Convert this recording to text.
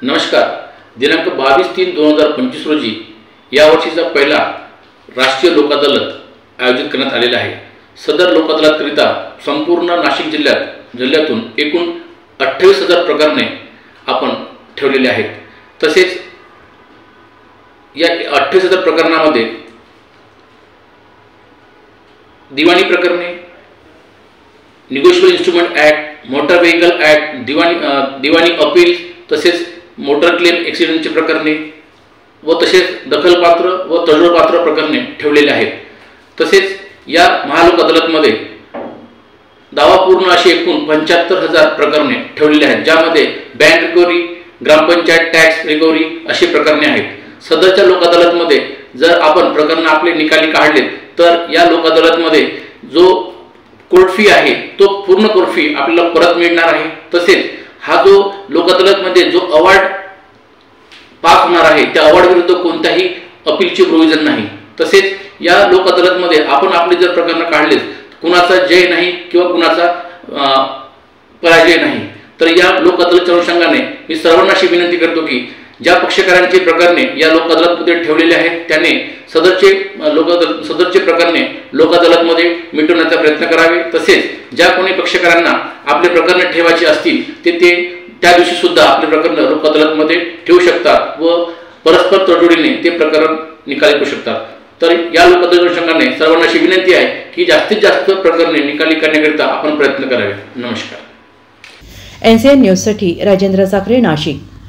नमस्कार। दिनांक 22/3/2025 रोजी यावर्षीचा पहिला राष्ट्रीय लोक अदालत आयोजित करण्यात आलेला आहे। सदर लोक अदालतकरिता संपूर्ण नाशिक जिल्ह्यातून एकूण 28,000 प्रकरणे आपण ठेवलेली आहेत। तसेच या 28,000 प्रकरणामध्ये दिवाणी प्रकरणे, negotiable instrument act, motor vehicle act, दिवाणी अपील, तसेच मोटर क्लेम ॲक्सिडेंटची प्रकरणे व तसेच दखलपात्र व तडजोडपात्र प्रकरणे ठेवलेले आहेत। तसेच या महालोक अदालतमध्ये दावापूर्ण अशी एकूण 75,000 प्रकरणे ठेवलेली आहेत, ज्यामध्ये बँक रिकव्हरी, ग्रामपंचायत टॅक्स रिकव्हरी अशी प्रकरणे आहेत। सदरच्या लोक अदालतमध्ये जर आपण प्रकरण आपले निकाली काढले तर या लोक अदालतमध्ये जो कोर्ट फी आहे तो पूर्ण कोर्ट फी आपल्याला परत मिळणार आहे। तसेच हा जो लोक अदालतमध्ये जो अवॉर्ड पास होणार आहे त्या अवॉर्ड विरुद्ध कोणत्याही अपीलची प्रोव्हिजन नाही। तसेच या लोक अदालतमध्ये आपण आपले जर प्रकरण काढले कुणाचा जय नाही किंवा कुणाचा पराजय नाही। तर या लोक अदालतच्या अनुषंगाने मी सर्वांना अशी विनंती करतो की ज्या पक्षकारांची प्रकरणे या लोक अदालतमध्ये ठेवलेले आहेत त्याने सदरचे प्रकरणे लोक अदालतमध्ये मिटवण्याचा प्रयत्न करावे। तसेच ज्या कोणी पक्षकारांना आपले प्रकरणे ठेवायचे असतील ते त्या दिवशी सुद्धा आपले प्रकरण लोक अदालतमध्ये ठेवू शकतात व परस्पर तडजोडीने ते प्रकरण निकाली करू शकतात। तर या लोक अदालत अनुषंगाने सर्वांना अशी विनंती आहे की जास्तीत जास्त प्रकरणे निकाली करण्याकरिता आपण प्रयत्न करावे। नमस्कार। NCN न्यूजसाठी राजेंद्र साखरे, नाशिक।